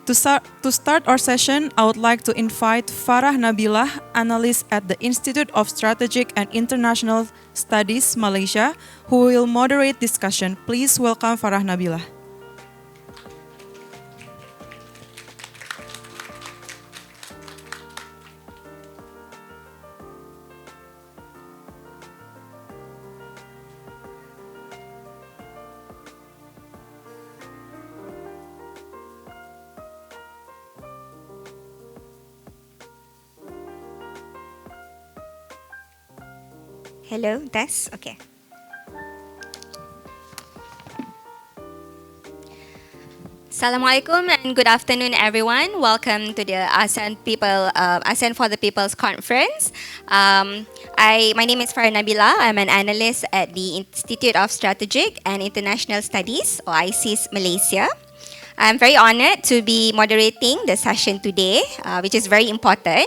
To start our session, I would like to invite Farah Nabilah, analyst at the Institute of Strategic and International Studies, Malaysia, who will moderate discussion. Please welcome Farah Nabilah. Hello, that's okay. Assalamualaikum and good afternoon, everyone. Welcome to the ASEAN for the People's Conference. My name is Farah Nabila. I'm an analyst at the Institute of Strategic and International Studies, or ISIS Malaysia. I'm very honored to be moderating the session today, which is very important,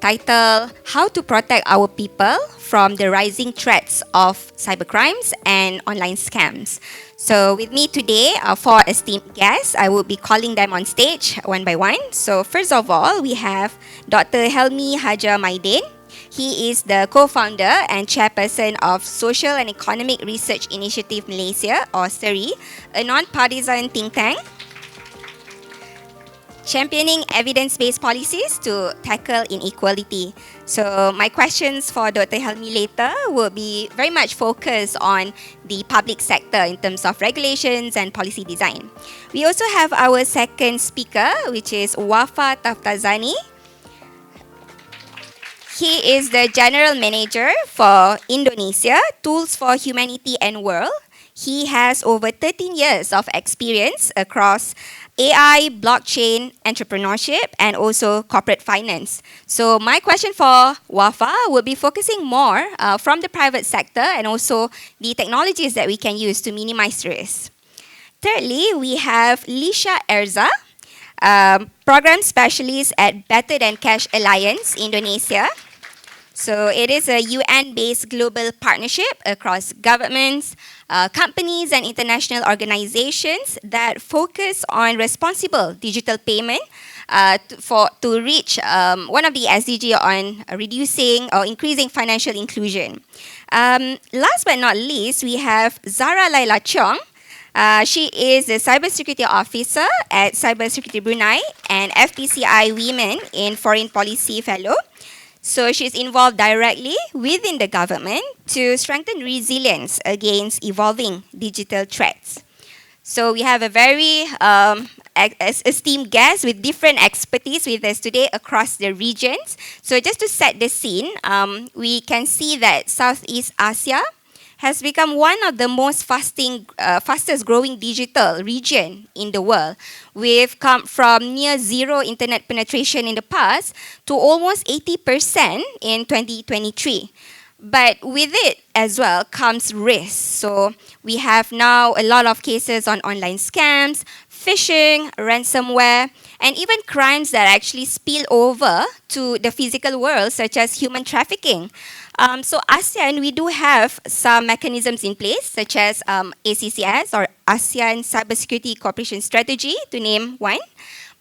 titled How to Protect Our People from the Rising Threats of Cybercrimes and Online Scams. So with me today are four esteemed guests. I will be calling them on stage one by one. So first of all, we have Dr. Helmi Hajar Maidin. He is the co-founder and chairperson of Social and Economic Research Initiative Malaysia, or SERI, a non-partisan think tank championing evidence-based policies to tackle inequality. So my questions for Dr. Helmi later will be very much focused on the public sector in terms of regulations and policy design. We also have our second speaker, which is Wafa Taftazani. He is the General Manager for Indonesia, Tools for Humanity and World. He has over 13 years of experience across AI, blockchain, entrepreneurship, and also corporate finance. So my question for Wafa will be focusing more from the private sector and also the technologies that we can use to minimize risk. Thirdly, we have Lisha Erza, program specialist at Better Than Cash Alliance, Indonesia. So it is a UN-based global partnership across governments, companies and international organizations that focus on responsible digital payment to reach one of the SDG on reducing or increasing financial inclusion. Last but not least, we have Zara Laila Chong. She is the Cybersecurity Officer at Cybersecurity Brunei and FPCI Women in Foreign Policy Fellow. So she's involved directly within the government to strengthen resilience against evolving digital threats. So we have a very esteemed guest with different expertise with us today across the regions. So just to set the scene, we can see that Southeast Asia has become one of the most fastest growing digital region in the world. We've come from near zero internet penetration in the past to almost 80% in 2023. But with it as well comes risk. So we have now a lot of cases on online scams, phishing, ransomware, and even crimes that actually spill over to the physical world, such as human trafficking. So ASEAN, we do have some mechanisms in place, such as ACCS, or ASEAN Cybersecurity Cooperation Strategy, to name one.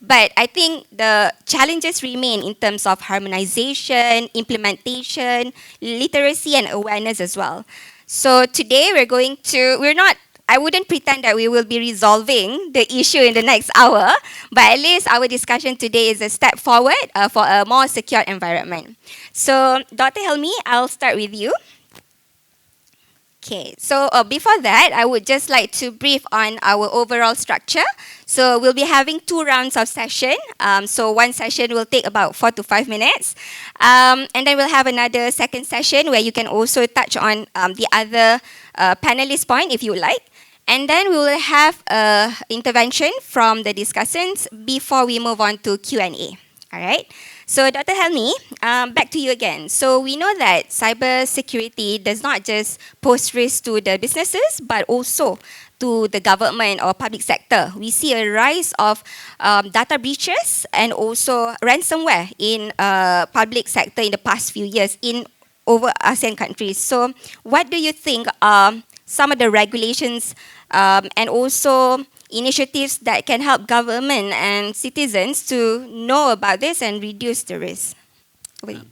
But I think the challenges remain in terms of harmonization, implementation, literacy, and awareness as well. So today I wouldn't pretend that we will be resolving the issue in the next hour, but at least our discussion today is a step forward for a more secure environment. So Dr. Helmi, I'll start with you. Okay, so before that, I would just like to brief on our overall structure. So we'll be having 2 rounds of session. So one session will take about 4 to 5 minutes. And then we'll have another second session where you can also touch on the other panelist point if you like. And then we will have an intervention from the discussants before we move on to Q&A. All right? So Dr. Helmi, back to you again. So we know that cybersecurity does not just pose risk to the businesses, but also to the government or public sector. We see a rise of data breaches and also ransomware in public sector in the past few years in over ASEAN countries. So what do you think are some of the regulations and also initiatives that can help government and citizens to know about this and reduce the risk.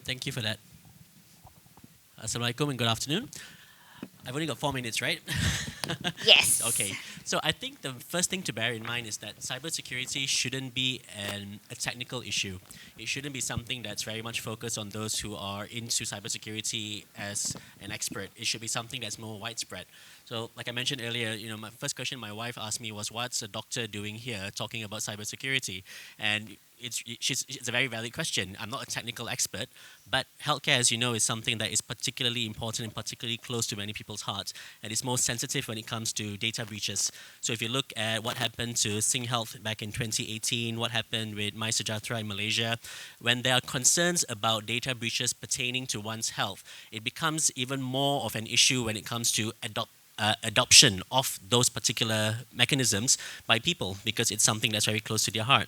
Thank you for that. Assalamualaikum and good afternoon. I've only got 4 minutes, right? Yes. Okay. So I think the first thing to bear in mind is that cybersecurity shouldn't be a technical issue. It shouldn't be something that's very much focused on those who are into cybersecurity as an expert. It should be something that's more widespread. So, like I mentioned earlier, my first question my wife asked me was, "What's a doctor doing here talking about cybersecurity?" And it's a very valid question. I'm not a technical expert, but healthcare, as you know, is something that is particularly important and particularly close to many people's hearts, and it's most sensitive when it comes to data breaches. So if you look at what happened to Sing Health back in 2018, what happened with My Sejahtera in Malaysia, when there are concerns about data breaches pertaining to one's health, it becomes even more of an issue when it comes to adoption of those particular mechanisms by people, because it's something that's very close to their heart.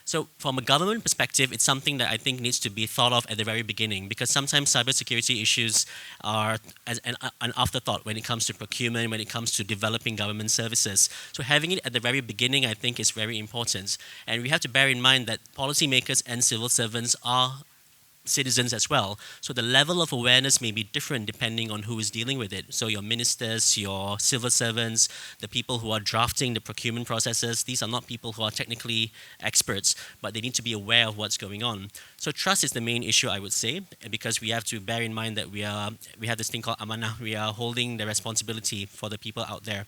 So from a government perspective, it's something that I think needs to be thought of at the very beginning, because sometimes cybersecurity issues are as an afterthought when it comes to procurement, when it comes to developing government services. So having it at the very beginning, I think, is very important. And we have to bear in mind that policymakers and civil servants are citizens as well. So the level of awareness may be different depending on who is dealing with it. So your ministers, your civil servants, the people who are drafting the procurement processes, these are not people who are technically experts, but they need to be aware of what's going on. So trust is the main issue, I would say, because we have to bear in mind that we have this thing called amanah. We are holding the responsibility for the people out there.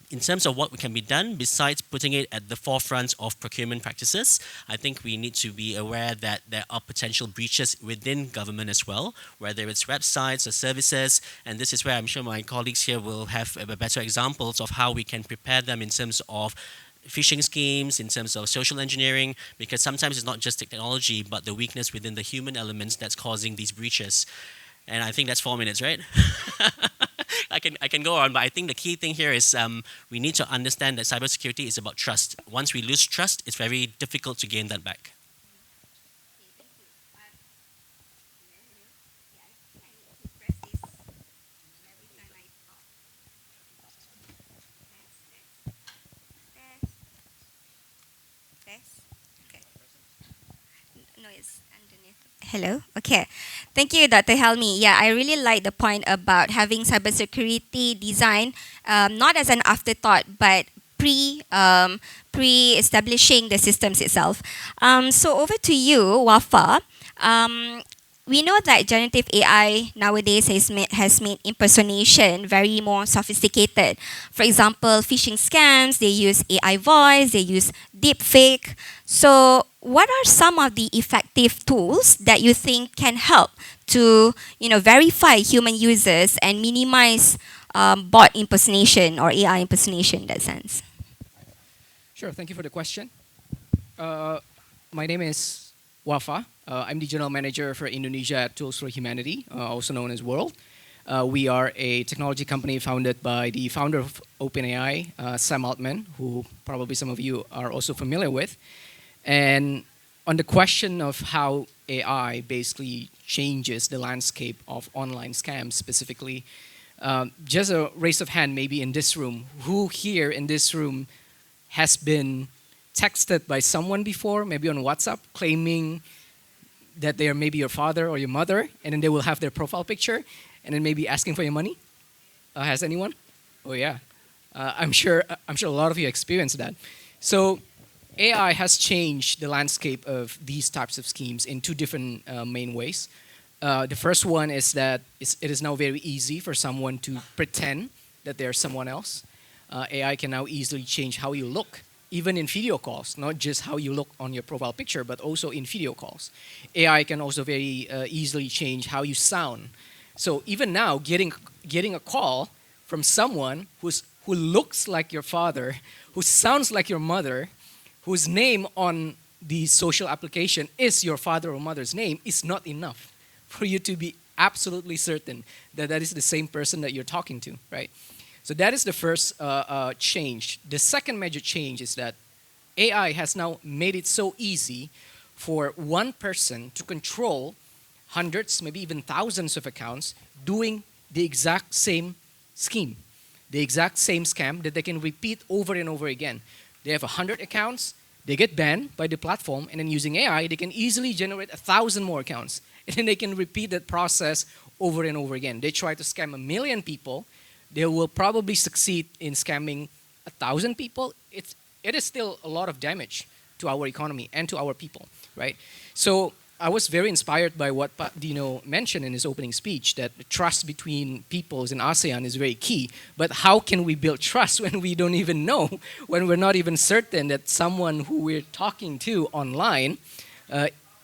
In terms of what can be done, besides putting it at the forefront of procurement practices, I think we need to be aware that there are potential breaches within government as well, whether it's websites or services, and this is where I'm sure my colleagues here will have better examples of how we can prepare them in terms of phishing schemes, in terms of social engineering, because sometimes it's not just technology, but the weakness within the human elements that's causing these breaches. And I think that's 4 minutes, right? I can go on, but I think the key thing here is we need to understand that cybersecurity is about trust. Once we lose trust, it's very difficult to gain that back. No, it's underneath. Hello. Okay. Thank you, Dr. Helmi. Yeah, I really like the point about having cybersecurity design not as an afterthought, but pre-establishing the systems itself. So over to you, Wafa. We know that generative AI nowadays has made impersonation very more sophisticated. For example, phishing scams, they use AI voice, they use deepfake. So what are some of the effective tools that you think can help to verify human users and minimize bot impersonation or AI impersonation in that sense? Sure, thank you for the question. My name is Wafa. I'm the general manager for Indonesia at Tools for Humanity, also known as World. We are a technology company founded by the founder of OpenAI, Sam Altman, who probably some of you are also familiar with. And on the question of how AI basically changes the landscape of online scams specifically, just a raise of hand maybe in this room, who here in this room has been texted by someone before, maybe on WhatsApp, claiming that they are maybe your father or your mother, and then they will have their profile picture, and then maybe asking for your money? Has anyone? Oh yeah, I'm sure a lot of you experienced that. So AI has changed the landscape of these types of schemes in two different main ways. The first one is that it is now very easy for someone to pretend that they're someone else. AI can now easily change how you look, even in video calls, not just how you look on your profile picture, but also in video calls. AI can also very easily change how you sound. So even now, getting a call from someone who looks like your father, who sounds like your mother, whose name on the social application is your father or mother's name, is not enough for you to be absolutely certain that that is the same person that you're talking to, right? So that is the first change. The second major change is that AI has now made it so easy for one person to control hundreds, maybe even thousands of accounts doing the exact same scheme. the exact same scam that they can repeat over and over again. They have 100 accounts, they get banned by the platform, and then using AI, they can easily generate 1,000 more accounts. And then they can repeat that process over and over again. They try to scam 1,000,000 people, they will probably succeed in scamming 1,000 people. It is still a lot of damage to our economy and to our people, right? So I was very inspired by what Pak Dino mentioned in his opening speech, that the trust between peoples in ASEAN is very key. But how can we build trust when we don't even know, when we're not even certain that someone who we're talking to online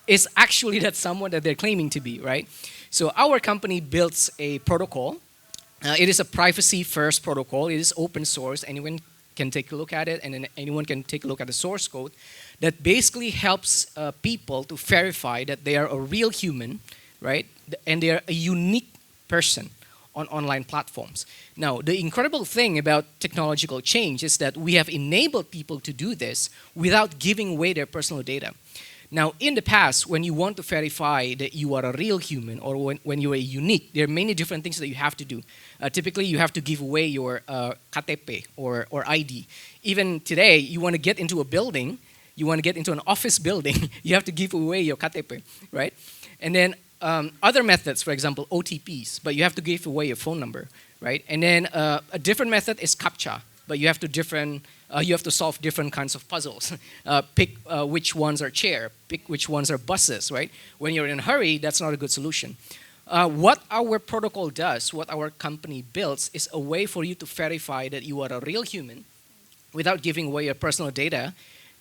is actually that someone that they're claiming to be, right? So our company builds a protocol. It is a privacy-first protocol. It is open source. Anyone can take a look at it, and then anyone can take a look at the source code that basically helps people to verify that they are a real human, right? And they are a unique person on online platforms. Now, the incredible thing about technological change is that we have enabled people to do this without giving away their personal data. Now, in the past, when you want to verify that you are a real human or when you are unique, there are many different things that you have to do. Typically, you have to give away your KTP or ID. Even today, you want to get into a building, you want to get into an office building, you have to give away your KTP, right? And then other methods, for example, OTPs, but you have to give away your phone number, right? And then a different method is CAPTCHA, but you have to solve different kinds of puzzles. Pick which ones are chair, pick which ones are buses, right? When you're in a hurry, that's not a good solution. What our protocol does, what our company builds, is a way for you to verify that you are a real human without giving away your personal data.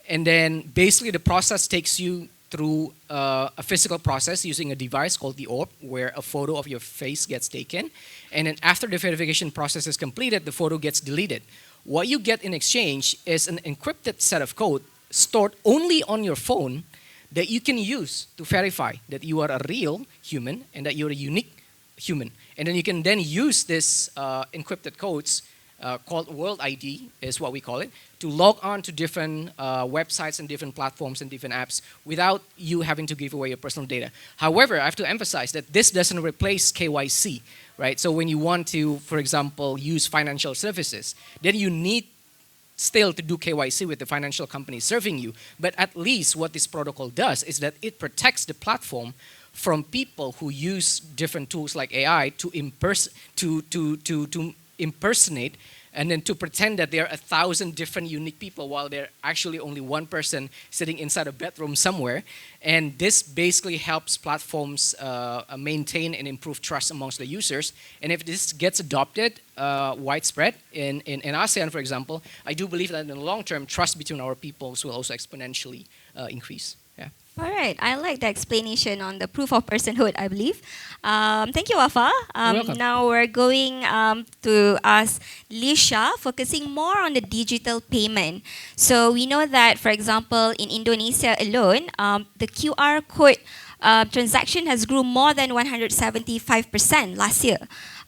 And then basically the process takes you through a physical process using a device called the orb, where a photo of your face gets taken. And then after the verification process is completed, the photo gets deleted. What you get in exchange is an encrypted set of code stored only on your phone that you can use to verify that you are a real human and that you're a unique human. And then you can then use this encrypted codes called World ID, is what we call it, to log on to different websites and different platforms and different apps without you having to give away your personal data. However, I have to emphasize that this doesn't replace KYC, right? So when you want to, for example, use financial services, then you need still to do KYC with the financial company serving you. But at least what this protocol does is that it protects the platform from people who use different tools like AI to impersonate and then to pretend that there are 1,000 different unique people while they're actually only one person sitting inside a bedroom somewhere. And this basically helps platforms maintain and improve trust amongst the users. And if this gets adopted widespread in ASEAN, for example, I do believe that in the long term, trust between our peoples will also exponentially increase. Yeah. All right, I like the explanation on the proof of personhood, I believe. Thank you, Wafa. You're welcome. Now we're going to ask Lisha, focusing more on the digital payment. So we know that, for example, in Indonesia alone, the QR code transaction has grew more than 175% last year.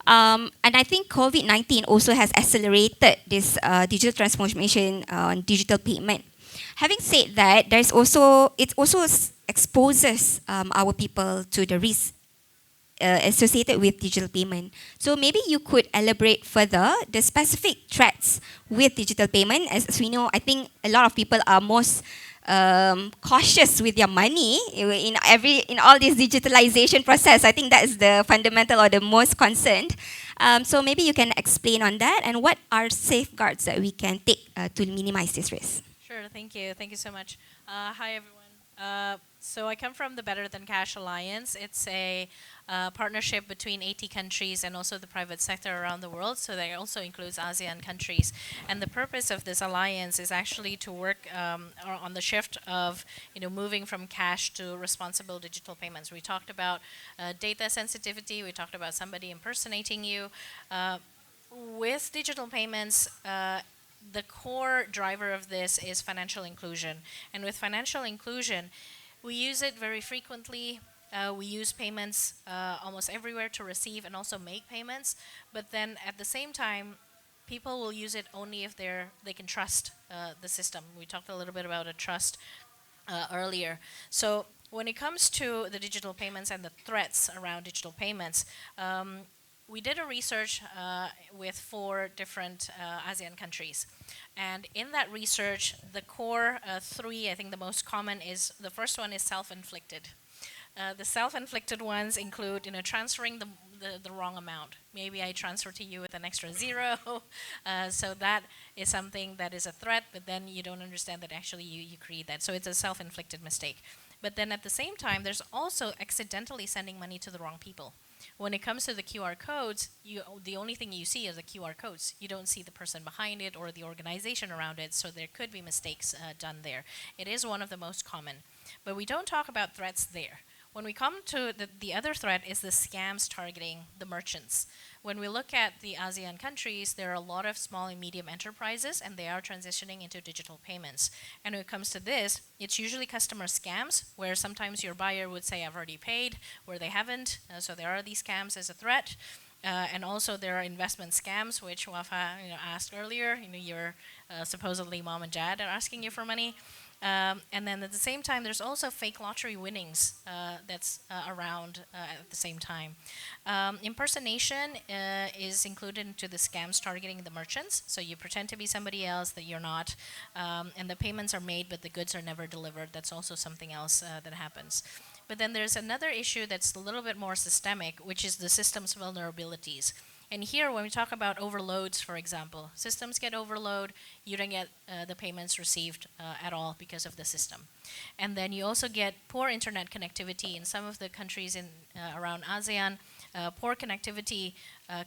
And I think COVID-19 also has accelerated this digital transformation on digital payment. Having said that, it also exposes our people to the risks associated with digital payment. So maybe you could elaborate further the specific threats with digital payment. As we know, I think a lot of people are most cautious with their money in all this digitalization process. I think that is the fundamental or the most concerned. So maybe you can explain on that, and what are safeguards that we can take to minimize this risk. Sure, thank you. Thank you so much. Hi, everyone. So I come from the Better Than Cash Alliance. It's a partnership between 80 countries and also the private sector around the world. So that also includes ASEAN countries. And the purpose of this alliance is actually to work on the shift of moving from cash to responsible digital payments. We talked about data sensitivity. We talked about somebody impersonating you. With digital payments, the core driver of this is financial inclusion. And with financial inclusion, we use it very frequently. We use payments almost everywhere to receive and also make payments. But then at the same time, people will use it only if they can trust the system. We talked a little bit about a trust earlier. So when it comes to the digital payments and the threats around digital payments, we did a research with 4 different ASEAN countries. And in that research, the core 3, I think the most common is, the first one is self-inflicted. The self-inflicted ones include, transferring the wrong amount. Maybe I transfer to you with an extra 0. So that is something that is a threat, but then you don't understand that actually you create that. So it's a self-inflicted mistake. But then at the same time, there's also accidentally sending money to the wrong people. When it comes to the QR codes, the only thing you see is the QR codes. You don't see the person behind it or the organization around it, so there could be mistakes done there. It is one of the most common. But we don't talk about threats there. When we come to the other threat is the scams targeting the merchants. When we look at the ASEAN countries, there are a lot of small and medium enterprises, and they are transitioning into digital payments. And when it comes to this, it's usually customer scams, where sometimes your buyer would say, I've already paid, where they haven't. So there are these scams as a threat. And also there are investment scams, which Wafa asked earlier. Your supposedly mom and dad are asking you for money. And then at the same time, there's also fake lottery winnings that's around at the same time. Impersonation is included into the scams targeting the merchants. So you pretend to be somebody else that you're not, and the payments are made, but the goods are never delivered. That's also something else that happens. But then there's another issue that's a little bit more systemic, which is the system's vulnerabilities. And here, when we talk about overloads, for example, systems get overload, you don't get the payments received at all because of the system. And then you also get poor internet connectivity in some of the countries around ASEAN. Poor connectivity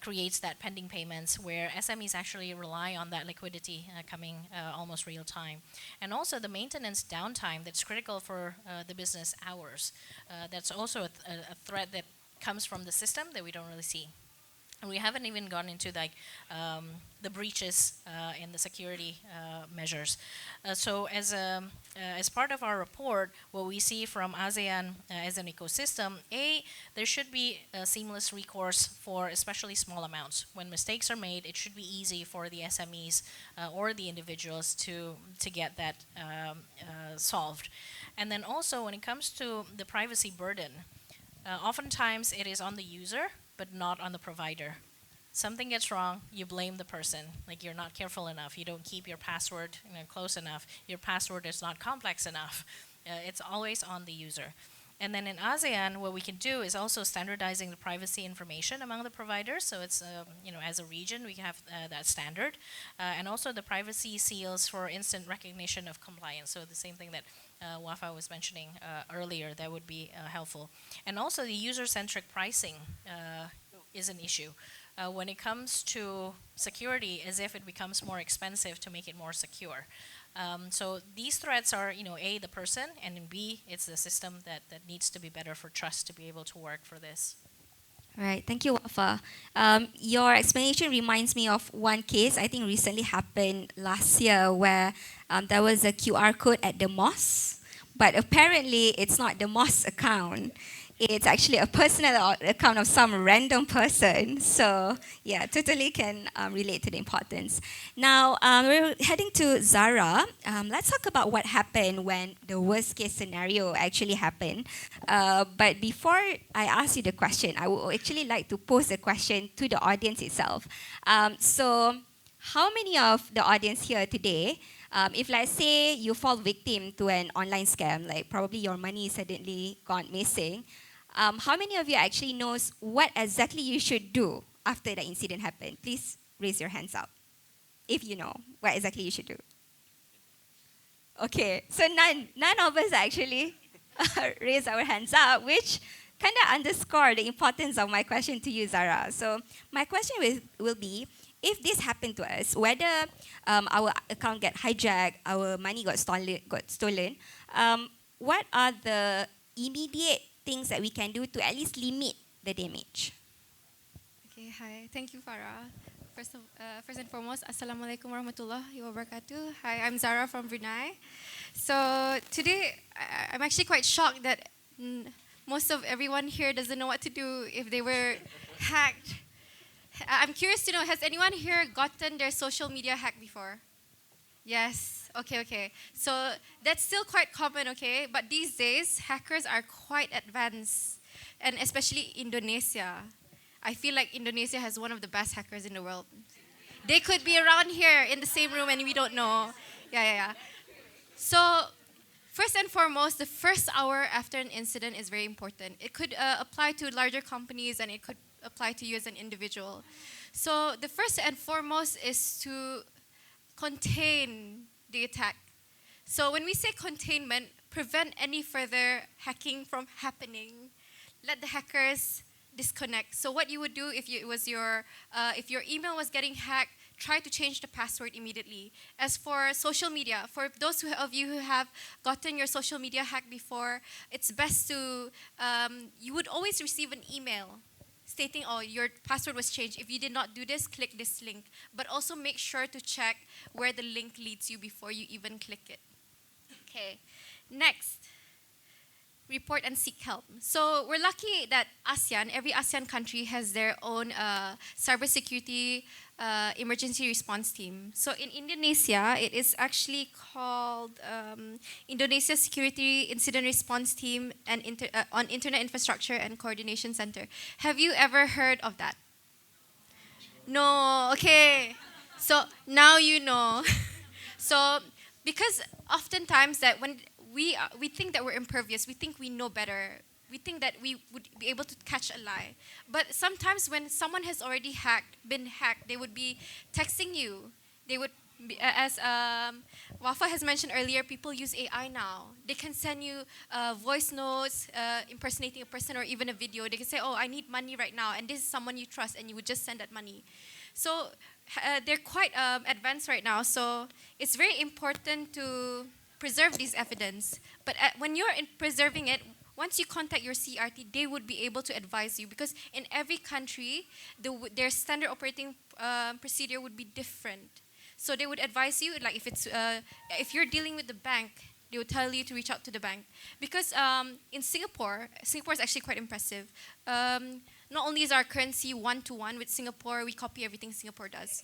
creates that pending payments where SMEs actually rely on that liquidity coming almost real time. And also the maintenance downtime that's critical for the business hours. That's also a threat that comes from the system that we don't really see. And we haven't even gone into the breaches and the security measures. So as part of our report, what we see from ASEAN as an ecosystem, there should be a seamless recourse for especially small amounts. When mistakes are made, it should be easy for the SMEs or the individuals to get that solved. And then also when it comes to the privacy burden, oftentimes it is on the user, but not on the provider. Something gets wrong, you blame the person. Like you're not careful enough, you don't keep your password close enough, your password is not complex enough. It's always on the user. And then in ASEAN, what we can do is also standardizing the privacy information among the providers. So it's, as a region, we have that standard. And also the privacy seals for instant recognition of compliance. So the same thing that Wafa was mentioning earlier, that would be helpful. And also the user-centric pricing is an issue. When it comes to security, as if it becomes more expensive to make it more secure. So these threats are, A, the person, and B, it's the system that needs to be better for trust to be able to work for this. Right, thank you, Wafa. Your explanation reminds me of one case I think recently happened last year where there was a QR code at the mosque, but apparently it's not the mosque account. It's actually a personal account of some random person. So yeah, totally can relate to the importance. Now, we're heading to Zara. Let's talk about what happened when the worst case scenario actually happened. But before I ask you the question, I would actually like to pose a question to the audience itself. So how many of the audience here today, if let's say you fall victim to an online scam, like probably your money suddenly gone missing, how many of you actually knows what exactly you should do after the incident happened? Please raise your hands up if you know what exactly you should do. Okay, so none of us actually raise our hands up, which kind of underscore the importance of my question to you, Zara. So my question will be, if this happened to us, whether our account get hijacked, our money got stolen, what are the immediate things that we can do to at least limit the damage? Okay, hi. Thank you, Farah. First and foremost, Assalamualaikum warahmatullahi wabarakatuh. Hi, I'm Zara from Brunei. So today, I'm actually quite shocked that most of everyone here doesn't know what to do if they were hacked. I'm curious to know, has anyone here gotten their social media hacked before? Yes. Okay. So that's still quite common, okay? But these days, hackers are quite advanced, and especially Indonesia. I feel like Indonesia has one of the best hackers in the world. They could be around here in the same room and we don't know. Yeah. So, first and foremost, the first hour after an incident is very important. It could apply to larger companies and it could apply to you as an individual. So, the first and foremost is to contain the attack. So, when we say containment, prevent any further hacking from happening. Let the hackers disconnect. So, what you would do if if your email was getting hacked, try to change the password immediately. As for social media, for those of you who have gotten your social media hacked before, it's best to, you would always receive an email stating, oh, your password was changed. If you did not do this, click this link. But also make sure to check where the link leads you before you even click it. Okay, next. Report and seek help. So we're lucky that every ASEAN country has their own cybersecurity emergency response team. So in Indonesia, it is actually called Indonesia Security Incident Response Team and on Internet Infrastructure and Coordination Center. Have you ever heard of that? No, okay. So now you know. So because oftentimes that when we think that we're impervious, we think we know better, we think that we would be able to catch a lie. But sometimes when someone has already been hacked, they would be texting you. They would, as Wafa has mentioned earlier, people use AI now. They can send you voice notes, impersonating a person, or even a video. They can say, oh, I need money right now, and this is someone you trust, and you would just send that money. So they're quite advanced right now. So it's very important to preserve this evidence. But when you're preserving it, once you contact your CRT, they would be able to advise you, because in every country, their standard operating procedure would be different. So they would advise you, like if you're dealing with the bank, they would tell you to reach out to the bank. Because in Singapore is actually quite impressive. Not only is our currency one-to-one with Singapore, we copy everything Singapore does.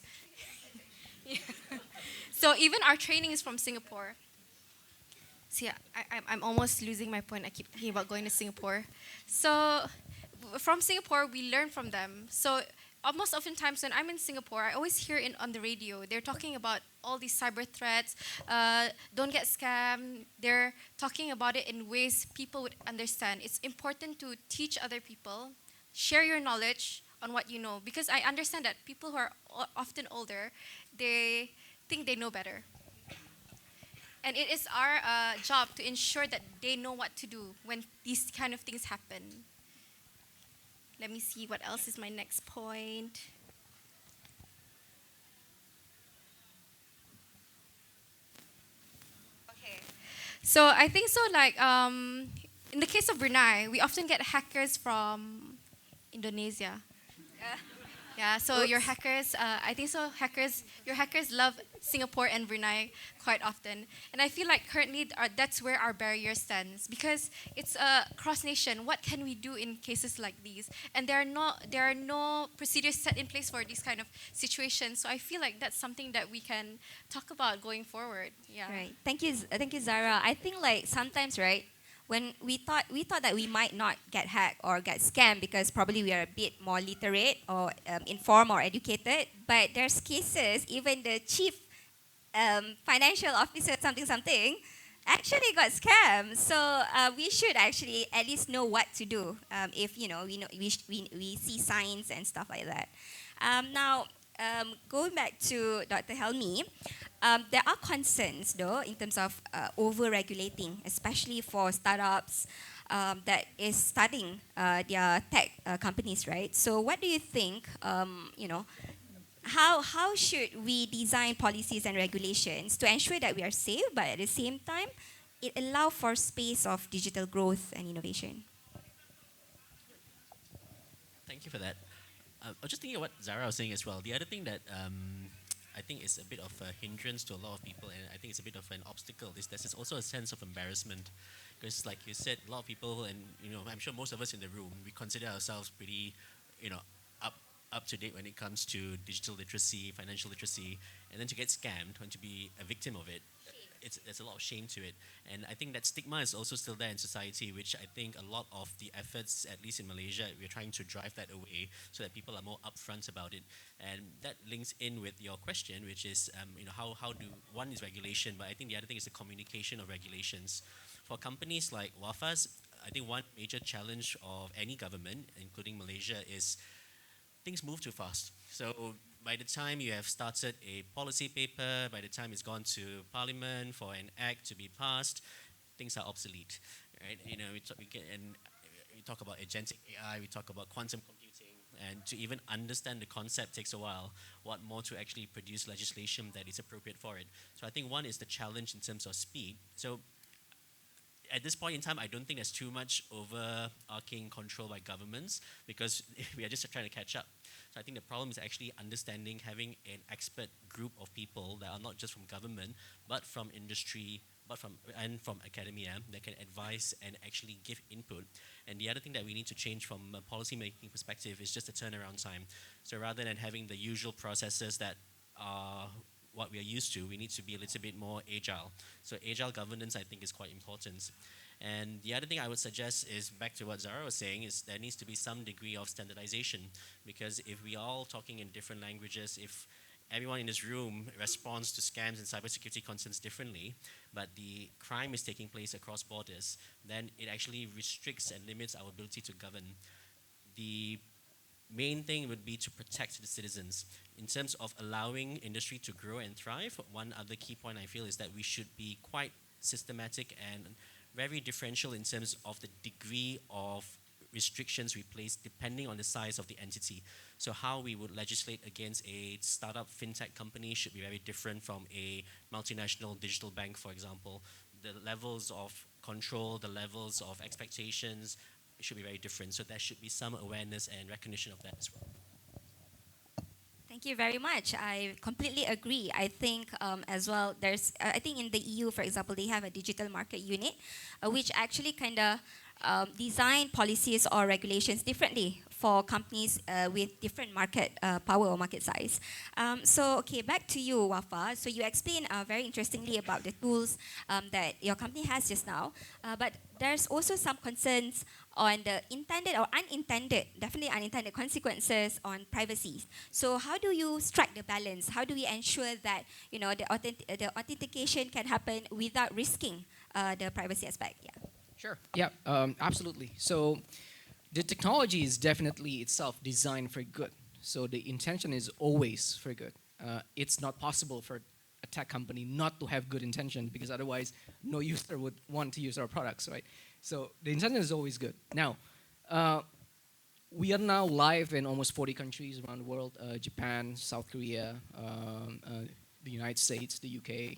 Yeah. So even our training is from Singapore. So yeah, I'm almost losing my point. I keep thinking about going to Singapore. So from Singapore, we learn from them. So most oftentimes when I'm in Singapore, I always hear on the radio, they're talking about all these cyber threats, don't get scammed. They're talking about it in ways people would understand. It's important to teach other people, share your knowledge on what you know, because I understand that people who are often older, they think they know better. And it is our job to ensure that they know what to do when these kind of things happen. Let me see what else is my next point. Okay. So I think so like in the case of Brunei, we often get hackers from Indonesia. Yeah, so your hackers, I think so. Your hackers love Singapore and Brunei quite often, and I feel like currently that's where our barrier stands, because it's a cross nation. What can we do in cases like these? And there are no procedures set in place for these kind of situations. So I feel like that's something that we can talk about going forward. Yeah. Right. Thank you, Zara. I think like sometimes, right, when we thought that we might not get hacked or get scammed because probably we are a bit more literate or informed or educated, but there's cases even the chief financial officer something actually got scammed. So we should actually at least know what to do if we see signs and stuff like that. Now, going back to Dr. Helmi, there are concerns though in terms of over-regulating, especially for startups that is starting their tech companies, right? So what do you think, how should we design policies and regulations to ensure that we are safe, but at the same time, it allow for space of digital growth and innovation? Thank you for that. I was just thinking of what Zara was saying as well. The other thing that I think is a bit of a hindrance to a lot of people, and I think it's a bit of an obstacle, is there's also a sense of embarrassment. Because like you said, a lot of people, and I'm sure most of us in the room, we consider ourselves pretty, up to date when it comes to digital literacy, financial literacy, and then to get scammed, and to be a victim of it, there's a lot of shame to it. And I think that stigma is also still there in society, which I think a lot of the efforts, at least in Malaysia, we're trying to drive that away so that people are more upfront about it. And that links in with your question, which is, how do, one is regulation, but I think the other thing is the communication of regulations. For companies like WAFA's, I think one major challenge of any government, including Malaysia, is things move too fast. So by the time you have started a policy paper, by the time it's gone to Parliament for an act to be passed, things are obsolete, right? We talk about agentic AI, we talk about quantum computing, and to even understand the concept takes a while. What more to actually produce legislation that is appropriate for it? So I think one is the challenge in terms of speed. So at this point in time, I don't think there's too much overarching control by governments because we are just trying to catch up. So I think the problem is actually understanding, having an expert group of people that are not just from government, but from industry, and from academia that can advise and actually give input. And the other thing that we need to change from a policy making perspective is just the turnaround time. So rather than having the usual processes that are what we are used to, we need to be a little bit more agile. So agile governance, I think, is quite important. And the other thing I would suggest is, back to what Zara was saying, is there needs to be some degree of standardization. Because if we are all talking in different languages, if everyone in this room responds to scams and cybersecurity concerns differently, but the crime is taking place across borders, then it actually restricts and limits our ability to govern. The main thing would be to protect the citizens. In terms of allowing industry to grow and thrive, one other key point I feel is that we should be quite systematic and very differential in terms of the degree of restrictions we place depending on the size of the entity. So how we would legislate against a startup fintech company should be very different from a multinational digital bank, for example. The levels of control, the levels of expectations should be very different. So there should be some awareness and recognition of that as well. Thank you very much. I completely agree. I think as well, I think in the EU, for example, they have a digital market unit, which actually kind of design policies or regulations differently for companies with different market power or market size. Okay, back to you, Wafa. So you explained very interestingly about the tools that your company has just now, but there's also some concerns on the intended or unintended, definitely unintended consequences on privacy. So how do you strike the balance? How do we ensure that the authentication can happen without risking the privacy aspect? Yeah. Sure. Yeah, absolutely. So the technology is definitely itself designed for good. So the intention is always for good. It's not possible for a tech company not to have good intention, because otherwise no user would want to use our products, right? So the intention is always good. Now, we are now live in almost 40 countries around the world: Japan, South Korea, the United States, the UK,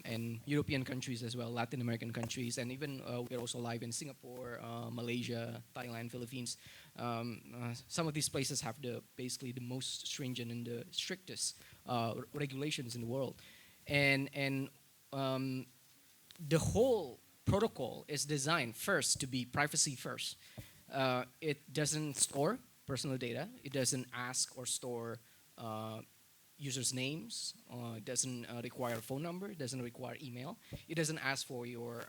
and European countries as well, Latin American countries, and even we are also live in Singapore, Malaysia, Thailand, Philippines. Some of these places have basically the most stringent and the strictest regulations in the world, and the whole protocol is designed first to be privacy first. It doesn't store personal data. It doesn't ask or store users' names. It doesn't require a phone number. It doesn't require email. It doesn't ask for your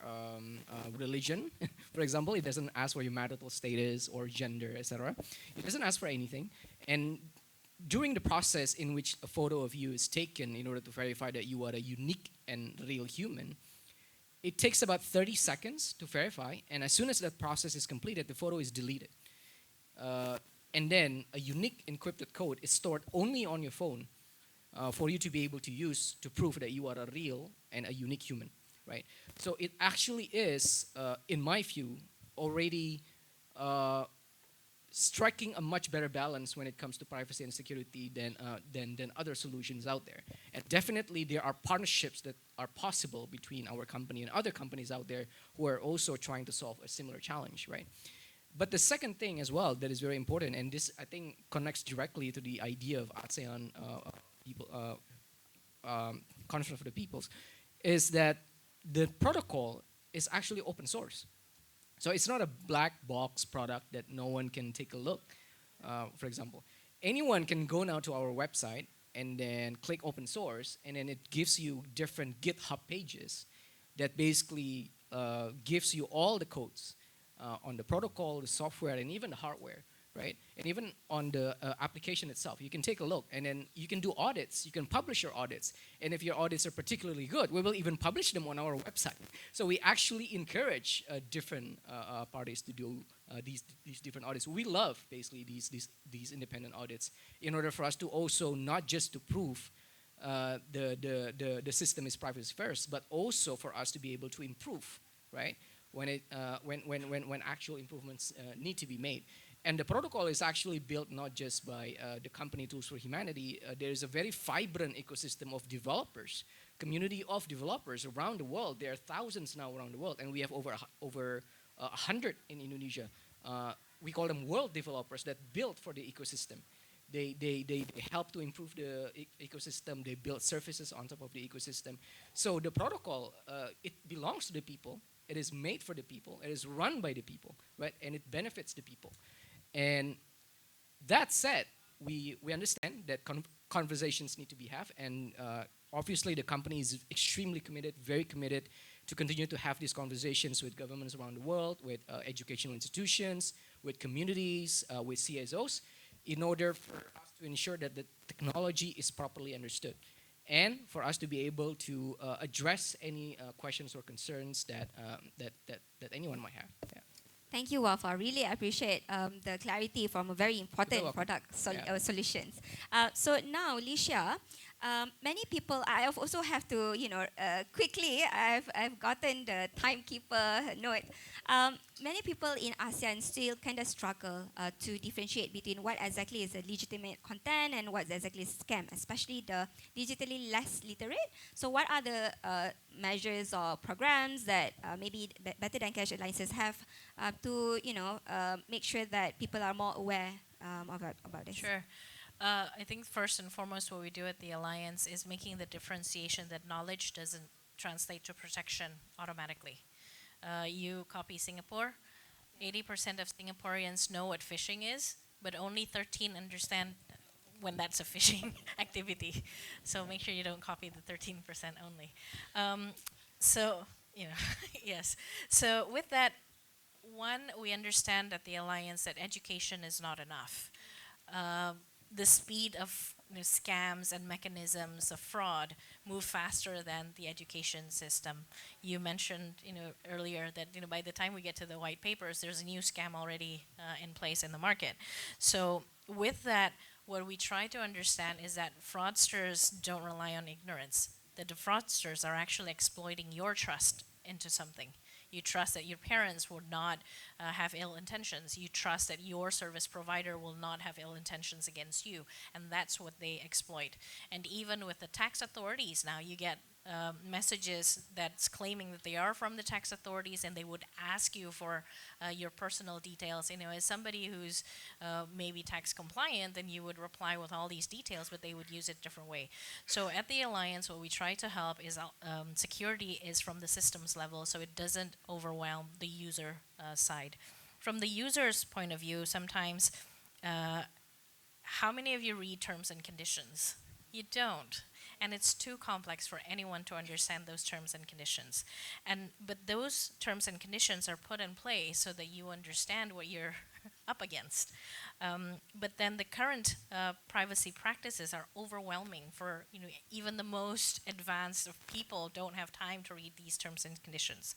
religion, for example. It doesn't ask for your marital status or gender, etc. It doesn't ask for anything. And during the process in which a photo of you is taken in order to verify that you are a unique and real human, it takes about 30 seconds to verify. And as soon as that process is completed, the photo is deleted. And then a unique encrypted code is stored only on your phone for you to be able to use to prove that you are a real and a unique human, right? So it actually is, in my view, already striking a much better balance when it comes to privacy and security than other solutions out there. And definitely there are partnerships that are possible between our company and other companies out there who are also trying to solve a similar challenge, right? But the second thing as well that is very important, and this I think connects directly to the idea of ASEAN Conference for the Peoples, is that the protocol is actually open source. So it's not a black box product that no one can take a look. For example, anyone can go now to our website and then click open source, and then it gives you different GitHub pages that basically gives you all the codes on the protocol, the software, and even the hardware, right? And even on the application itself, you can take a look, and then you can do audits. You can publish your audits, and if your audits are particularly good, we will even publish them on our website. So we actually encourage different parties to do these different audits. We love basically these independent audits in order for us to also not just to prove the system is privacy first, but also for us to be able to improve, right? When actual improvements need to be made. And the protocol is actually built not just by the company Tools for Humanity. There is a very vibrant ecosystem of developers, community of developers around the world. There are thousands now around the world, and we have over 100 in Indonesia. We call them world developers that build for the ecosystem. They help to improve the ecosystem. They build services on top of the ecosystem. So the protocol, it belongs to the people. It is made for the people. It is run by the people, right? And it benefits the people. And that said, we understand that conversations need to be had, and obviously the company is extremely committed, very committed to continue to have these conversations with governments around the world, with educational institutions, with communities, with CSOs, in order for us to ensure that the technology is properly understood, and for us to be able to address any questions or concerns that anyone might have. Yeah. Thank you, Wafa. Really appreciate the clarity from a very important welcome. product Yeah. solutions. So now, Licia, many people, I also have to, quickly, I've gotten the timekeeper note. Many people in ASEAN still kind of struggle to differentiate between what exactly is a legitimate content and what exactly is scam, especially the digitally less literate. So what are the measures or programs that maybe Better Than Cash Alliances have to, make sure that people are more aware about this? Sure. I think first and foremost, what we do at the Alliance is making the differentiation that knowledge doesn't translate to protection automatically. You copy Singapore, 80% of Singaporeans know what phishing is, but only 13 understand when that's a phishing activity. So make sure you don't copy the 13% only. Yes. So with that, one, we understand at the Alliance that education is not enough. The speed of scams and mechanisms of fraud move faster than the education system. You mentioned earlier that by the time we get to the white papers, there's a new scam already in place in the market. So with that, what we try to understand is that fraudsters don't rely on ignorance. That the fraudsters are actually exploiting your trust into something. You trust that your parents would not have ill intentions. You trust that your service provider will not have ill intentions against you. And that's what they exploit. And even with the tax authorities now, you get messages that's claiming that they are from the tax authorities, and they would ask you for your personal details. As somebody who's maybe tax compliant, then you would reply with all these details, but they would use it a different way. So at the Alliance, what we try to help is security is from the systems level, so it doesn't overwhelm the user side. From the user's point of view, sometimes, how many of you read terms and conditions? You don't. And it's too complex for anyone to understand those terms and conditions. But those terms and conditions are put in place so that you understand what you're up against. But then the current privacy practices are overwhelming for even the most advanced of people don't have time to read these terms and conditions.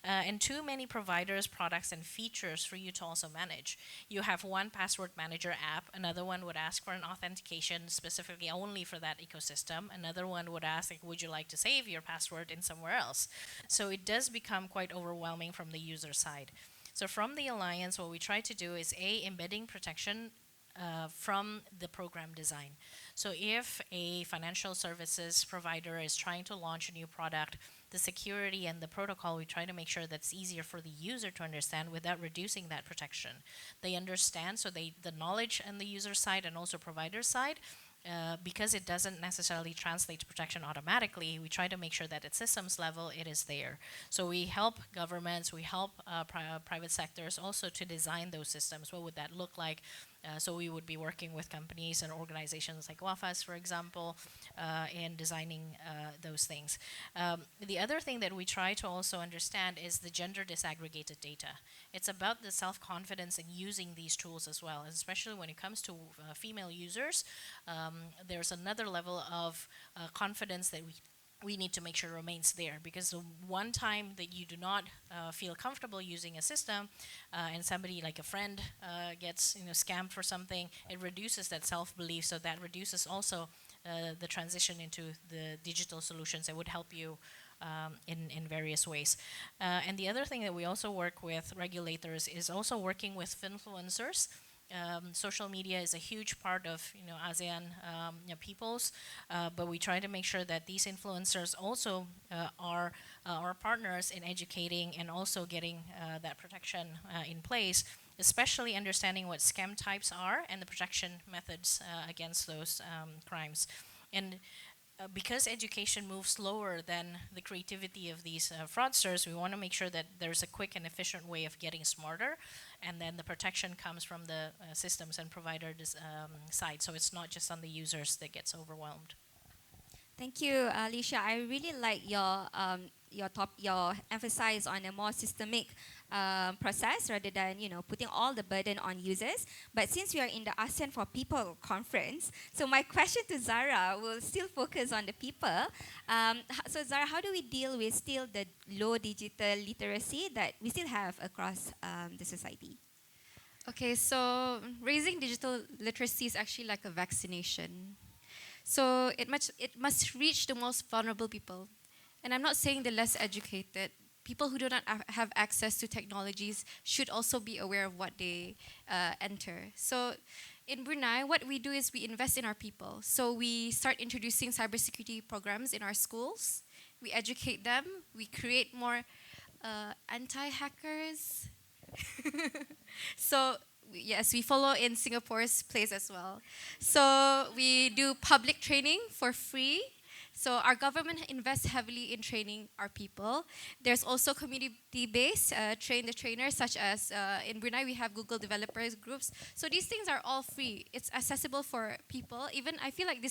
And too many providers, products, and features for you to also manage. You have one password manager app, another one would ask for an authentication specifically only for that ecosystem. Another one would ask, would you like to save your password in somewhere else? So it does become quite overwhelming from the user side. So from the Alliance, what we try to do is embedding protection from the program design. So if a financial services provider is trying to launch a new product, the security and the protocol, we try to make sure that's easier for the user to understand without reducing that protection. They understand, so the knowledge on the user side and also provider side, because it doesn't necessarily translate to protection automatically, we try to make sure that at systems level it is there. So we help governments, we help private sectors also to design those systems. What would that look like? So we would be working with companies and organizations like WAFAS, for example, in designing those things. The other thing that we try to also understand is the gender disaggregated data. It's about the self-confidence in using these tools as well, especially when it comes to female users. There's another level of confidence that we need to make sure remains there, because the one time that you do not feel comfortable using a system and somebody like a friend gets scammed for something, it reduces that self-belief. So that reduces also the transition into the digital solutions that would help you in various ways. And the other thing that we also work with regulators is also working with influencers. Social media is a huge part of ASEAN peoples, but we try to make sure that these influencers also are our partners in educating and also getting that protection in place, especially understanding what scam types are and the protection methods against those crimes. And because education moves slower than the creativity of these fraudsters, we want to make sure that there's a quick and efficient way of getting smarter, and then the protection comes from the systems and provider side, so it's not just on the users that gets overwhelmed. Thank you, Alicia. I really like your emphasis on a more systemic process rather than putting all the burden on users. But since we are in the ASEAN for People conference, so my question to Zara will still focus on the people. So Zara, how do we deal with still the low digital literacy that we still have across the society? Okay, so raising digital literacy is actually like a vaccination. So it must reach the most vulnerable people. And I'm not saying the less educated. People who do not have access to technologies should also be aware of what they enter. So in Brunei, what we do is we invest in our people. So we start introducing cybersecurity programs in our schools. We educate them. We create more anti-hackers. So yes, we follow in Singapore's place as well. So we do public training for free. So our government invests heavily in training our people. There's also community-based train the trainers, such as in Brunei we have Google developers groups. So these things are all free. It's accessible for people. Even I feel like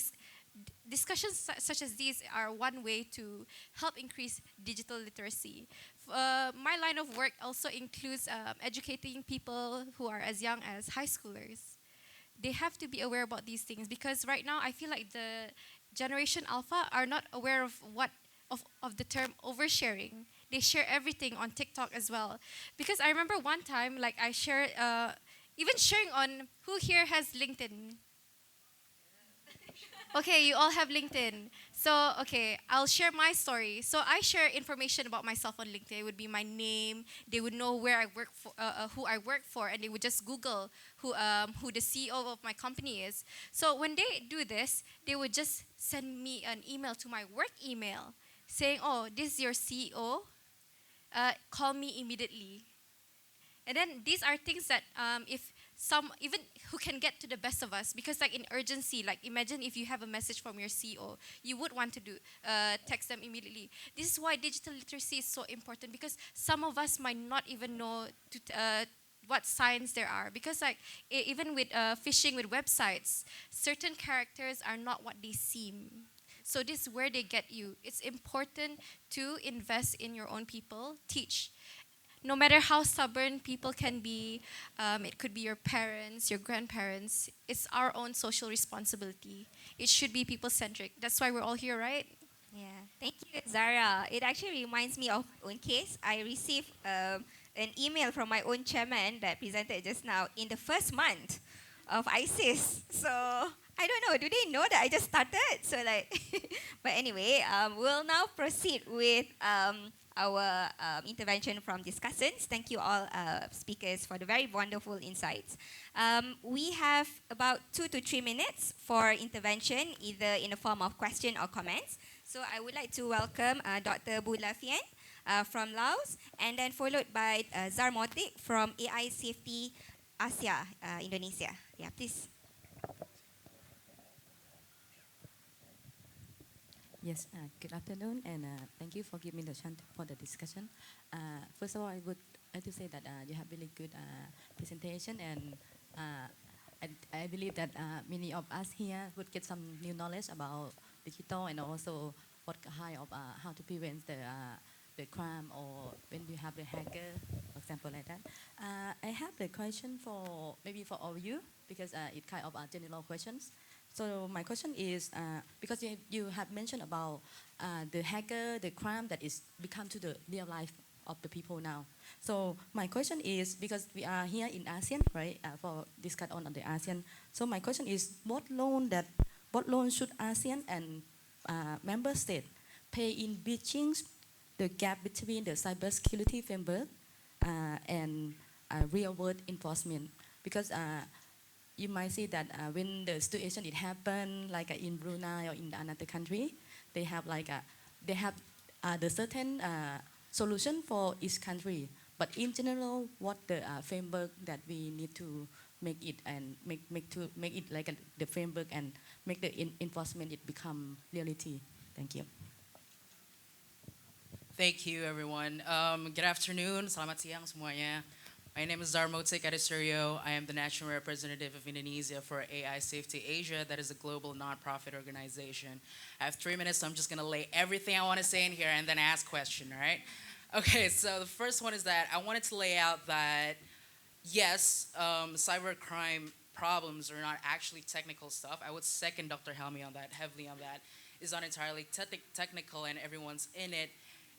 discussions such as these are one way to help increase digital literacy. My line of work also includes educating people who are as young as high schoolers. They have to be aware about these things, because right now I feel like the Generation Alpha are not aware of the term oversharing. They share everything on TikTok as well. Because I remember one time, like I shared, even sharing on, who here has LinkedIn? Okay, you all have LinkedIn. So, okay, I'll share my story. So I share information about myself on LinkedIn. It would be my name. They would know where I work for, who I work for, and they would just Google who the CEO of my company is. So when they do this, they would just send me an email to my work email saying, "Oh, this is your CEO. Call me immediately." And then these are things that if some even who can get to the best of us, because like in urgency, like imagine if you have a message from your CEO, you would want to do text them immediately. This is why digital literacy is so important, because some of us might not even know what signs there are, because like even with phishing with websites, certain characters are not what they seem. So this is where they get you. It's important to invest in your own people, teach. No matter how stubborn people can be, it could be your parents, your grandparents, it's our own social responsibility. It should be people-centric. That's why we're all here, right? Yeah, thank you, Zara. It actually reminds me of one case. I received an email from my own chairman that presented just now in the first month of ISIS. So I don't know, do they know that I just started? So like, but anyway, we'll now proceed with our intervention from discussants. Thank you all speakers for the very wonderful insights. We have about 2 to 3 minutes for intervention, either in the form of question or comments. So I would like to welcome Dr. Bu Lafian from Laos, and then followed by Zar Motik from AI Safety Asia, Indonesia. Yeah, please. Yes, good afternoon, and thank you for giving me the chance for the discussion. First of all, I would like to say that you have really good presentation, and I believe that many of us here would get some new knowledge about digital and also what kind of how to prevent the crime or when you have the hacker, for example, like that. I have the question for maybe for all of you because it kind of general questions. So my question is because you have mentioned about the hacker, the crime that is become to the real life of the people now. So my question is because we are here in ASEAN, right? For discuss on the ASEAN. So my question is, what loan should ASEAN and member state pay in bridging the gap between the cybersecurity framework and real world enforcement? Because you might see that when the situation it happened, like in Brunei or in another country, they have the certain solution for each country. But in general, what the framework that we need to make it and make it like the framework and make the enforcement it become reality. Thank you. Thank you, everyone. Good afternoon. Selamat siang semuanya. My name is Zarmotik Adisuryo. I am the national representative of Indonesia for AI Safety Asia. That is a global nonprofit organization. I have 3 minutes, so I'm just going to lay everything I want to say in here and then ask question, all right? Okay, so the first one is that I wanted to lay out that, yes, cybercrime problems are not actually technical stuff. I would second Dr. Helmi on that, heavily on that. It's not entirely technical and everyone's in it.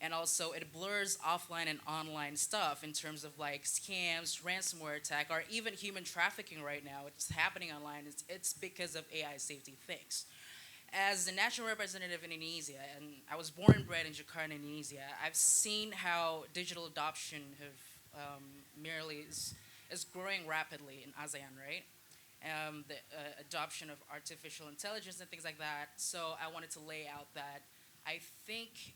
And also it blurs offline and online stuff in terms of like scams, ransomware attack, or even human trafficking right now. It's happening online. It's because of AI safety things. As the national representative in Indonesia, and I was born and bred in Jakarta, Indonesia, I've seen how digital adoption is growing rapidly in ASEAN, right? The adoption of artificial intelligence and things like that. So I wanted to lay out that I think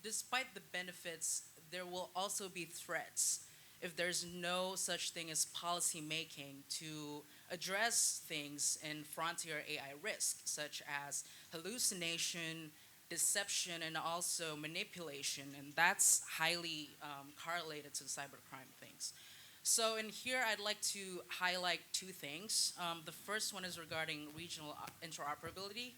despite the benefits, there will also be threats if there's no such thing as policy making to address things in frontier AI risk, such as hallucination, deception, and also manipulation, and that's highly correlated to cybercrime things. So in here, I'd like to highlight 2 things. The first one is regarding regional interoperability.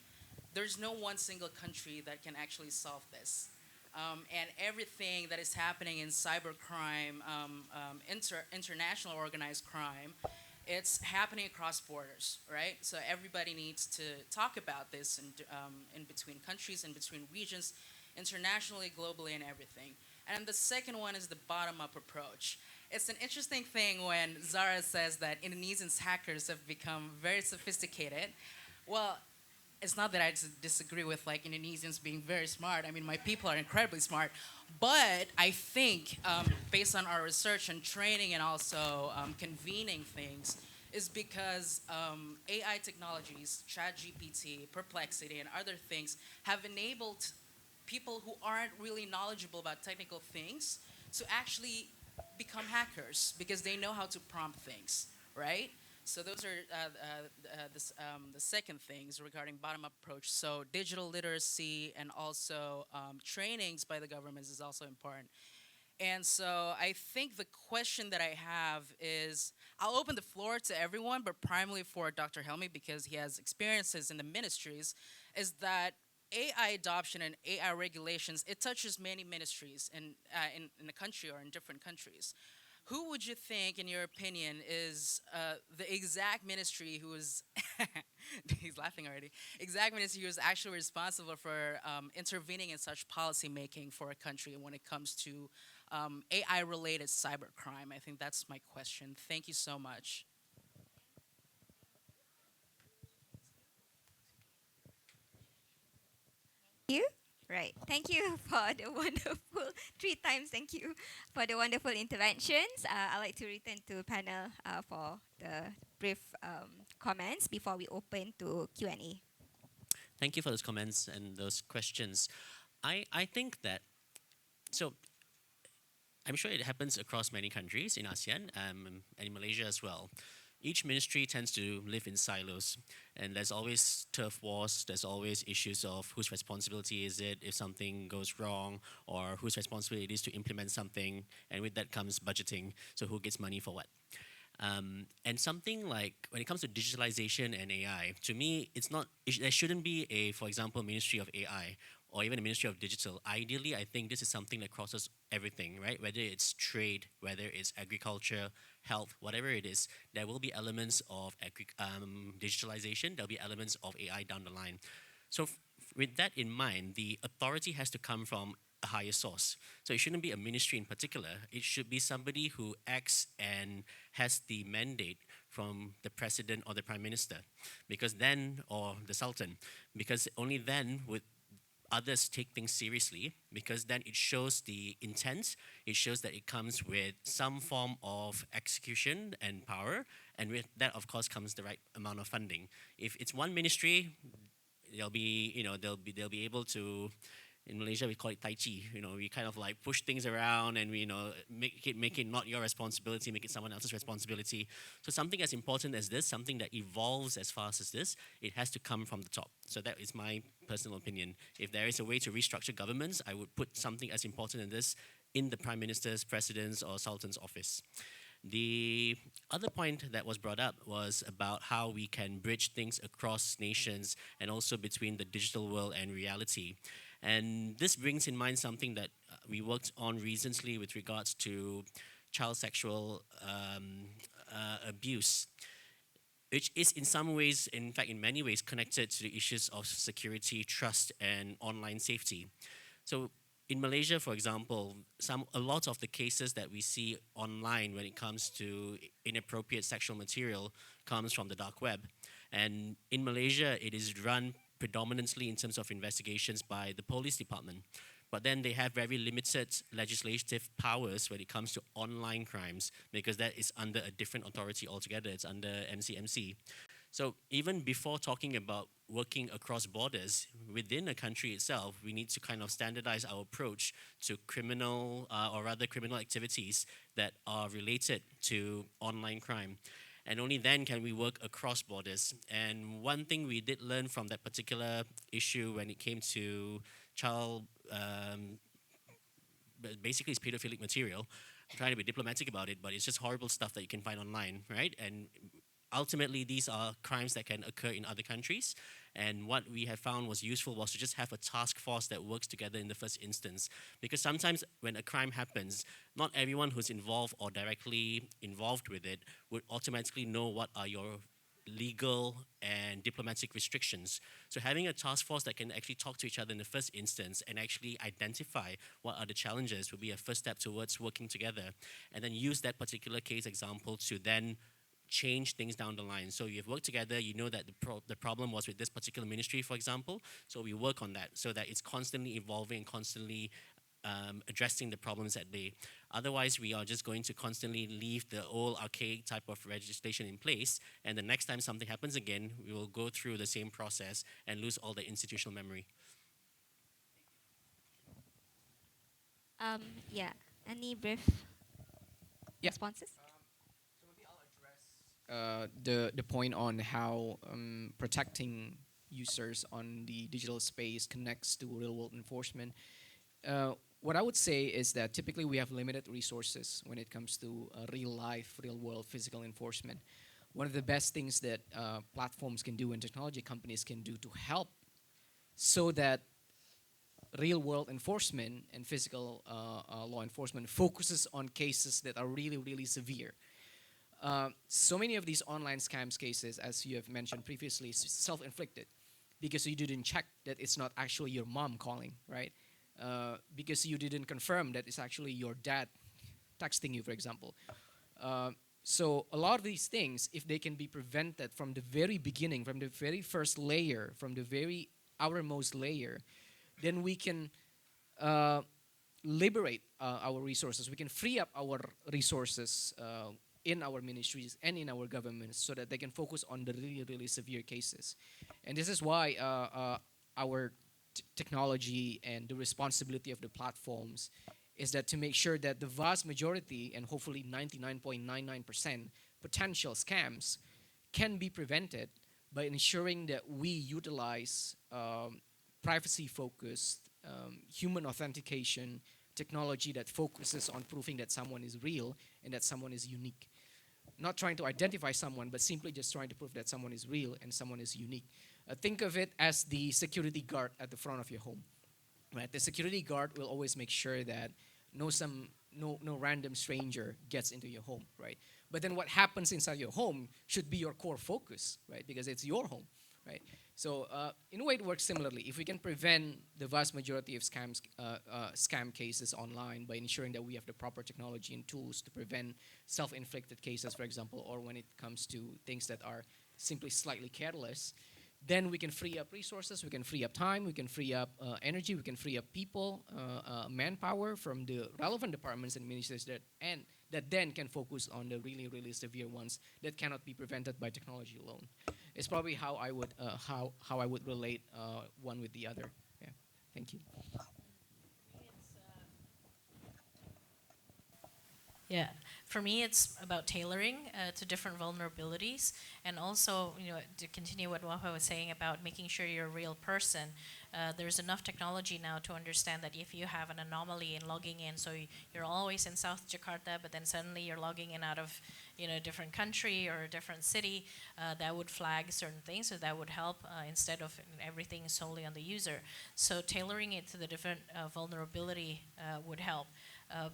There's no one single country that can actually solve this. And everything that is happening in cybercrime, international organized crime, it's happening across borders, right? So everybody needs to talk about this in between countries, in between regions, internationally, globally, and everything. And the second one is the bottom-up approach. It's an interesting thing when Zara says that Indonesians hackers have become very sophisticated. Well, it's not that I disagree with like Indonesians being very smart. I mean, my people are incredibly smart. But I think based on our research and training and also convening things is because AI technologies, ChatGPT, Perplexity, and other things have enabled people who aren't really knowledgeable about technical things to actually become hackers because they know how to prompt things, right? So those are the second things regarding bottom-up approach. So digital literacy and also trainings by the governments is also important. And so I think the question that I have is, I'll open the floor to everyone, but primarily for Dr. Helmi because he has experiences in the ministries, is that AI adoption and AI regulations, it touches many ministries in the country or in different countries. Who would you think, in your opinion, is the exact ministry who is, he's laughing already, exact ministry who is actually responsible for intervening in such policy making for a country when it comes to AI-related cybercrime? I think that's my question. Thank you so much. You? Right. Thank you for the wonderful 3 times. Thank you for the wonderful interventions. I'd like to return to panel for the brief comments before we open to Q&A. Thank you for those comments and those questions. I think that, so I'm sure it happens across many countries in ASEAN and in Malaysia as well. Each ministry tends to live in silos, and there's always turf wars, there's always issues of whose responsibility is it if something goes wrong, or whose responsibility it is to implement something, and with that comes budgeting, so who gets money for what. And something like when it comes to digitalization and AI, to me, it's not. There shouldn't be a, for example, Ministry of AI or even a Ministry of Digital. Ideally, I think this is something that crosses everything, right? Whether it's trade, whether it's agriculture, health, whatever it is, there will be elements of digitalization. There'll be elements of AI down the line. So, with that in mind, the authority has to come from a higher source. So it shouldn't be a ministry in particular. It should be somebody who acts and has the mandate from the president or the prime minister, because then, or the sultan, because only then would others take things seriously, because then it shows the intent, it shows that it comes with some form of execution and power, and with that, of course, comes the right amount of funding. If it's one ministry, they'll be, they'll be able to, in Malaysia we call it tai chi, we kind of like push things around and we, make it not your responsibility, make it someone else's responsibility. So something as important as this, something that evolves as fast as this, it has to come from the top. So that is my personal opinion. If there is a way to restructure governments, I would put something as important as this in the prime minister's, president's, or sultan's office. The other point that was brought up was about how we can bridge things across nations and also between the digital world and reality. And this brings in mind something that we worked on recently with regards to child sexual abuse, which is in some ways, in fact, in many ways, connected to the issues of security, trust, and online safety. So in Malaysia, for example, a lot of the cases that we see online when it comes to inappropriate sexual material comes from the dark web. And in Malaysia, it is run predominantly in terms of investigations by the police department. But then they have very limited legislative powers when it comes to online crimes, because that is under a different authority altogether. It's under MCMC. So even before talking about working across borders within a country itself, we need to kind of standardize our approach to criminal activities that are related to online crime. And only then can we work across borders. And one thing we did learn from that particular issue when it came to child, basically it's pedophilic material. I'm trying to be diplomatic about it, but it's just horrible stuff that you can find online, right? And ultimately, these are crimes that can occur in other countries. And what we have found was useful was to just have a task force that works together in the first instance. Because sometimes when a crime happens, not everyone who's involved or directly involved with it would automatically know what are your legal and diplomatic restrictions. So having a task force that can actually talk to each other in the first instance and actually identify what are the challenges would be a first step towards working together. And then use that particular case example to then change things down the line. So you've worked together, you know that the problem was with this particular ministry, for example, so we work on that so that it's constantly evolving and constantly addressing the problems at bay. Otherwise, we are just going to constantly leave the old archaic type of legislation in place, and the next time something happens again, we will go through the same process and lose all the institutional memory. Yeah. Any brief Yeah. responses? So maybe I'll address the point on how protecting users on the digital space connects to real world enforcement. What I would say is that typically we have limited resources when it comes to real life, real world physical enforcement. One of the best things that platforms can do and technology companies can do to help so that real world enforcement and physical law enforcement focuses on cases that are really, really severe. So many of these online scams cases, as you have mentioned previously, is self-inflicted because you didn't check that it's not actually your mom calling, right? Because you didn't confirm that it's actually your dad texting you, for example. So a lot of these things, if they can be prevented from the very beginning, from the very first layer, from the very outermost layer, then we can liberate our resources. We can free up our resources in our ministries and in our governments so that they can focus on the really, really severe cases. And this is why our technology and the responsibility of the platforms is that to make sure that the vast majority and hopefully 99.99% potential scams can be prevented by ensuring that we utilize privacy-focused human authentication technology that focuses on proving that someone is real and that someone is unique. not trying to identify someone, but simply just trying to prove that someone is real and someone is unique. Think of it as the security guard at the front of your home. Right? The security guard will always make sure that no random stranger gets into your home, right? But then what happens inside your home should be your core focus, right? Because it's your home, right? So in a way, it works similarly. If we can prevent the vast majority of scam cases online by ensuring that we have the proper technology and tools to prevent self-inflicted cases, for example, or when it comes to things that are simply slightly careless, then we can free up resources, we can free up time, we can free up energy, we can free up people, manpower from the relevant departments and ministries that then can focus on the really, really severe ones that cannot be prevented by technology alone. It's probably how I would relate one with the other. Yeah, thank you. Yeah, for me, it's about tailoring to different vulnerabilities, and also, to continue what Wafa was saying about making sure you're a real person. There's enough technology now to understand that if you have an anomaly in logging in, so you're always in South Jakarta, but then suddenly you're logging in out of, a different country or a different city, that would flag certain things. So that would help instead of everything solely on the user. So tailoring it to the different vulnerability would help.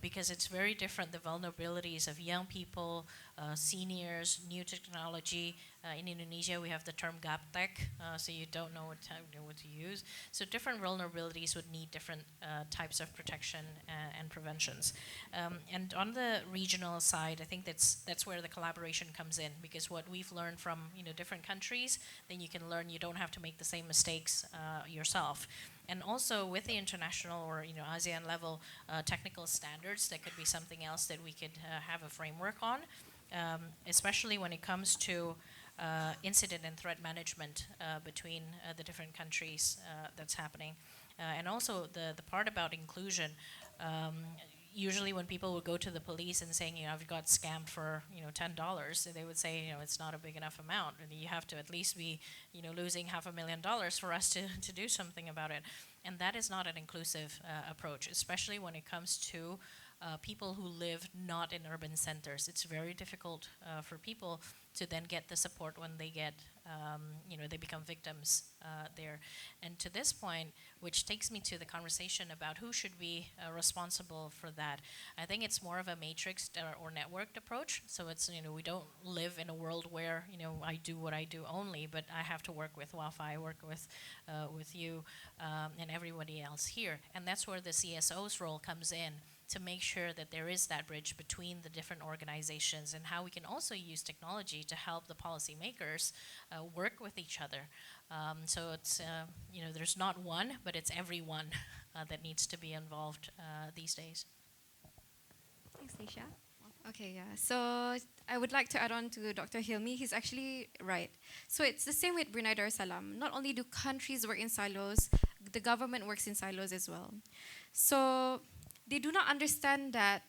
Because it's very different, the vulnerabilities of young people, seniors, new technology. In Indonesia, we have the term gaptek, so you don't know what to use. So different vulnerabilities would need different types of protection and preventions. And on the regional side, I think that's where the collaboration comes in, because what we've learned from different countries, then you can learn. You don't have to make the same mistakes yourself. And also with the international or ASEAN level technical standards, that could be something else that we could have a framework on, especially when it comes to incident and threat management between the different countries that's happening. And also the part about inclusion. Usually when people would go to the police and saying, I've got scammed for, $10, they would say, it's not a big enough amount. And you have to at least be, losing $500,000 for us to do something about it. And that is not an inclusive approach, especially when it comes to people who live not in urban centers. It's very difficult for people to then get the support when they get, they become victims there. And to this point, which takes me to the conversation about who should be responsible for that. I think it's more of a matrixed or networked approach. So it's, we don't live in a world where, I do what I do only, but I have to work with Wi-Fi, work with you and everybody else here. And that's where the CSO's role comes in, to make sure that there is that bridge between the different organizations, and how we can also use technology to help the policymakers work with each other. So it's, there's not one, but it's everyone that needs to be involved these days. Thanks, Nisha. Okay, yeah. So I would like to add on to Dr. Hilmi. He's actually right. So it's the same with Brunei Darussalam. Not only do countries work in silos, the government works in silos as well. So they do not understand that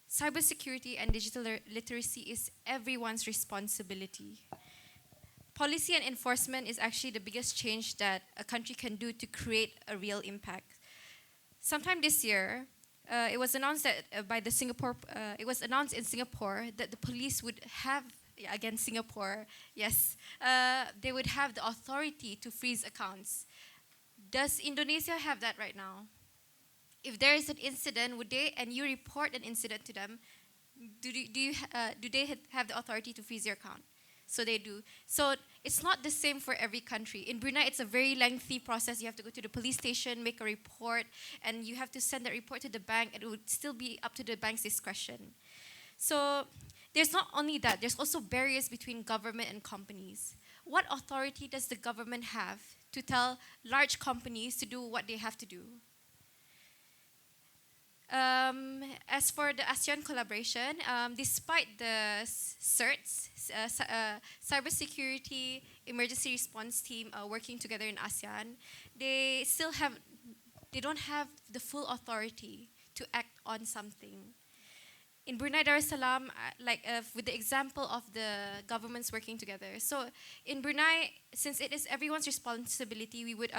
cybersecurity and digital literacy is everyone's responsibility. Policy and enforcement is actually the biggest change that a country can do to create a real impact. Sometime this year, it was announced that by the Singapore. It was announced in Singapore that the police would have, again Singapore, yes, they would have the authority to freeze accounts. Does Indonesia have that right now? If there is an incident, would they, and you report an incident to them, do they have the authority to freeze your account? So they do. So it's not the same for every country. In Brunei, it's a very lengthy process. You have to go to the police station, make a report, and you have to send that report to the bank, and it would still be up to the bank's discretion. So there's not only that, there's also barriers between government and companies. What authority does the government have to tell large companies to do what they have to do? As for the ASEAN collaboration, despite the CERTs, cybersecurity emergency response team working together in ASEAN, they don't have the full authority to act on something. In Brunei Darussalam, with the example of the governments working together. So in Brunei, since it is everyone's responsibility, we would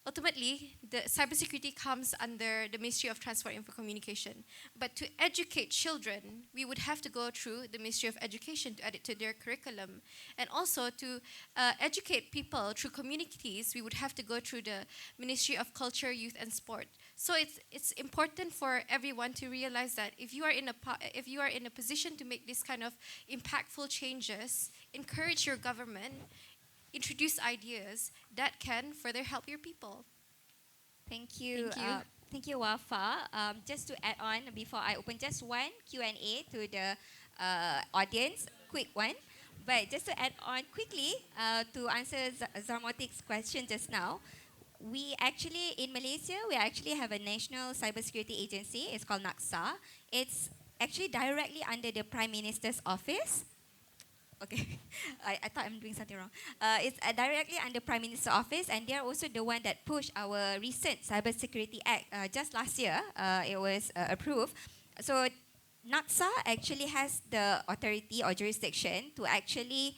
ultimately, the cybersecurity comes under the Ministry of Transport and Communication. But to educate children, we would have to go through the Ministry of Education to add it to their curriculum. And also to educate people through communities, we would have to go through the Ministry of Culture, Youth and Sport. So it's important for everyone to realize that if you are in a position to make this kind of impactful changes, encourage your government, introduce ideas that can further help your people. Thank you. Thank you. Thank you, Wafa. Just to add on, before I open just one Q&A to the audience, quick one. But just to add on quickly, to answer Zarmotik's question just now, we actually, in Malaysia, we actually have a national cybersecurity agency. It's called NACSA. It's actually directly under the Prime Minister's office. Okay, I thought I'm doing something wrong. It's directly under Prime Minister's office, and they're also the one that pushed our recent Cybersecurity Act just last year. It was approved. So NACSA actually has the authority or jurisdiction to actually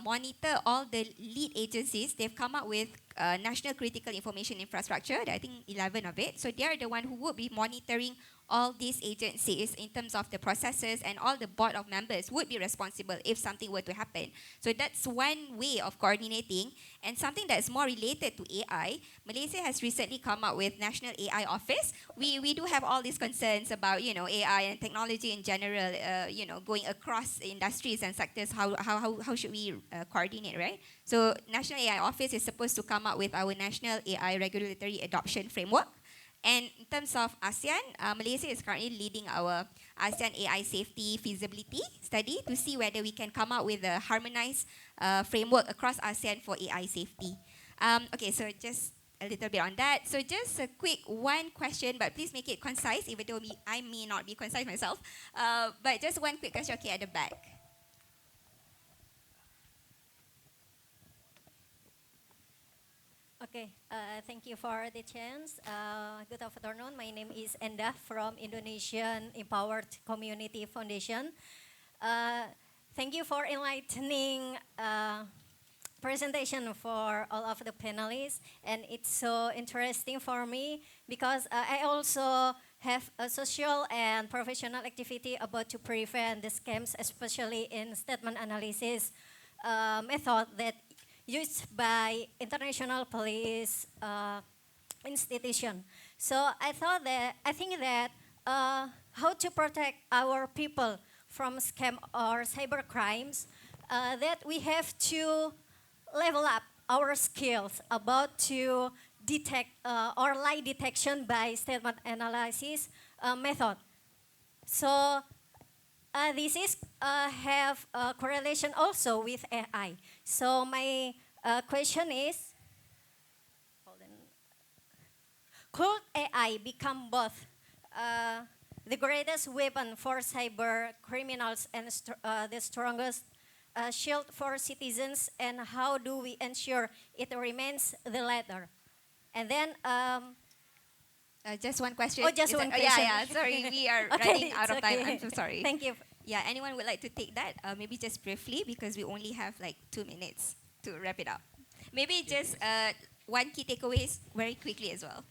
monitor all the lead agencies. They've come up with National Critical Information Infrastructure, I think 11 of it. So they're the one who would be monitoring all these agencies in terms of the processes, and all the board of members would be responsible if something were to happen. So that's one way of coordinating. And something that's more related to AI, Malaysia has recently come up with National AI Office. We do have all these concerns about AI and technology in general, going across industries and sectors. How should we coordinate, right? So National AI Office is supposed to come up with our National AI Regulatory Adoption Framework. And in terms of ASEAN, Malaysia is currently leading our ASEAN AI Safety Feasibility Study to see whether we can come up with a harmonized framework across ASEAN for AI safety. Okay, so just a little bit on that. So just a quick one question, but please make it concise, even though I may not be concise myself. But just one quick question, okay, at the back. Okay, thank you for the chance. Good afternoon. My name is Endah from Indonesian Empowered Community Foundation. Thank you for enlightening presentation for all of the panelists, and it's so interesting for me because I also have a social and professional activity about to prevent the scams, especially in statement analysis method that used by international police institution. So I think that how to protect our people from scam or cyber crimes, that we have to level up our skills about to detect or lie detection by statement analysis method. So this is have a correlation also with AI. So my question is, could AI become both the greatest weapon for cyber criminals and the strongest shield for citizens, and how do we ensure it remains the latter? And then just one question. Oh, just one question. Yeah, sorry, we are Okay, running out of time. okay. I'm so sorry. Thank you. Yeah, anyone would like to take that? Maybe just briefly, because we only have like 2 minutes to wrap it up. Maybe just one key takeaways very quickly as well.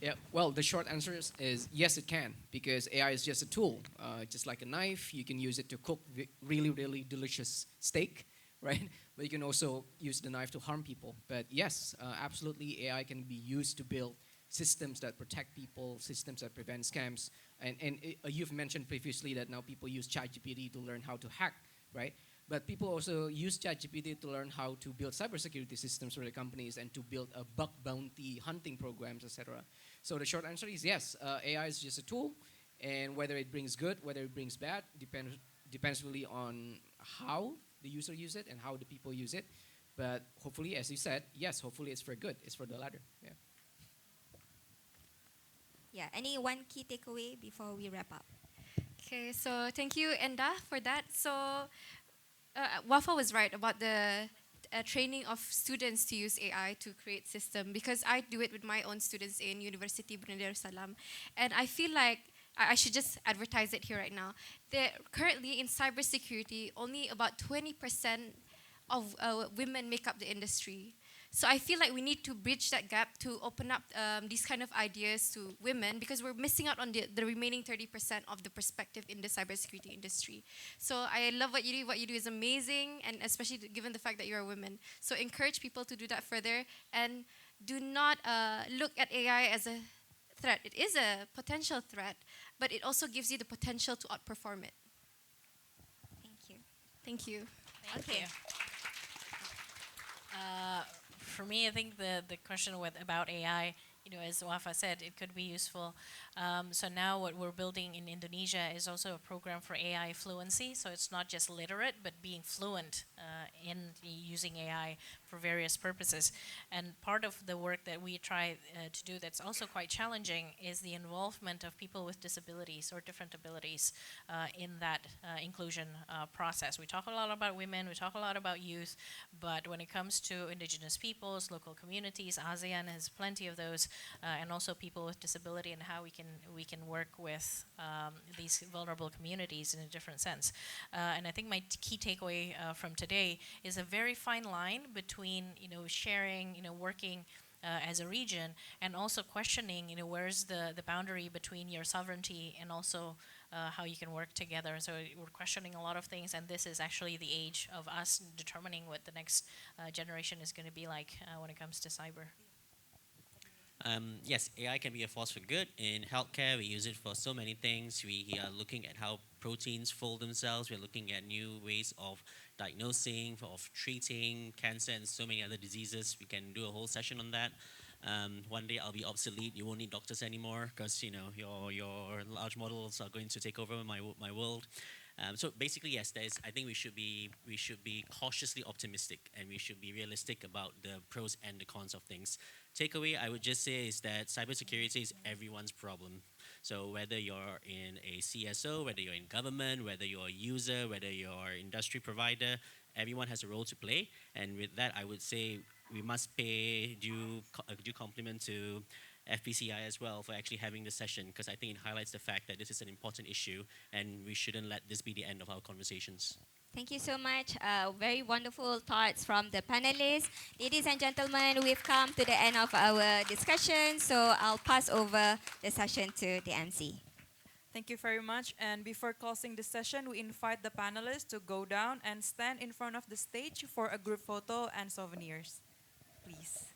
Yeah, well, the short answer is yes, it can, because AI is just a tool. Just like a knife, you can use it to cook really, really delicious steak, right? But you can also use the knife to harm people. But yes, absolutely, AI can be used to build systems that protect people, systems that prevent scams. And you've mentioned previously that now people use ChatGPT to learn how to hack, right? But people also use ChatGPT to learn how to build cybersecurity systems for the companies and to build a bug bounty hunting programs, etc. So the short answer is yes, AI is just a tool, and whether it brings good, whether it brings bad, depends really on how the user use it and how the people use it. But hopefully, as you said, yes, hopefully it's for good. It's for the latter. Yeah. Yeah, any one key takeaway before we wrap up? Okay, so thank you, Enda, for that. So Wafa was right about the training of students to use AI to create system, because I do it with my own students in University Brunei Darussalam, and I feel like I should just advertise it here right now. Currently in cybersecurity, only about 20% of women make up the industry. So I feel like we need to bridge that gap to open up these kind of ideas to women, because we're missing out on the remaining 30% of the perspective in the cybersecurity industry. So I love what you do. What you do is amazing, and especially given the fact that you're a woman. So encourage people to do that further, and do not look at AI as a threat. It is a potential threat, but it also gives you the potential to outperform it. Thank you. Thank you. Thank Okay. you. For me, I think the question about AI, as Wafa said, it could be useful. So now what we're building in Indonesia is also a program for AI fluency. So it's not just literate, but being fluent in using AI for various purposes. And part of the work that we try to do that's also quite challenging is the involvement of people with disabilities or different abilities in that inclusion process. We talk a lot about women, we talk a lot about youth, but when it comes to indigenous peoples, local communities, ASEAN has plenty of those, and also people with disability, and how we can work with these vulnerable communities in a different sense. And I think my key takeaway from today is a very fine line between sharing, working as a region, and also questioning, where's the boundary between your sovereignty and also how you can work together. So we're questioning a lot of things, and this is actually the age of us determining what the next generation is going to be like when it comes to cyber. Yes, AI can be a force for good. In healthcare, we use it for so many things. We are looking at how proteins fold themselves. We're looking at new ways of diagnosing, of treating cancer and so many other diseases. We can do a whole session on that. One day I'll be obsolete. You won't need doctors anymore because your large models are going to take over my world. So basically, yes, I think we should be cautiously optimistic, and we should be realistic about the pros and the cons of things. Takeaway, I would just say, is that cybersecurity is everyone's problem. So whether you're in a CSO, whether you're in government, whether you're a user, whether you're an industry provider, everyone has a role to play. And with that, I would say we must pay due compliment to FPCI as well for actually having this session, because I think it highlights the fact that this is an important issue and we shouldn't let this be the end of our conversations. Thank you so much. Very wonderful thoughts from the panelists. Ladies and gentlemen, we've come to the end of our discussion, so I'll pass over the session to the MC. Thank you very much. And before closing the session, we invite the panelists to go down and stand in front of the stage for a group photo and souvenirs. Please.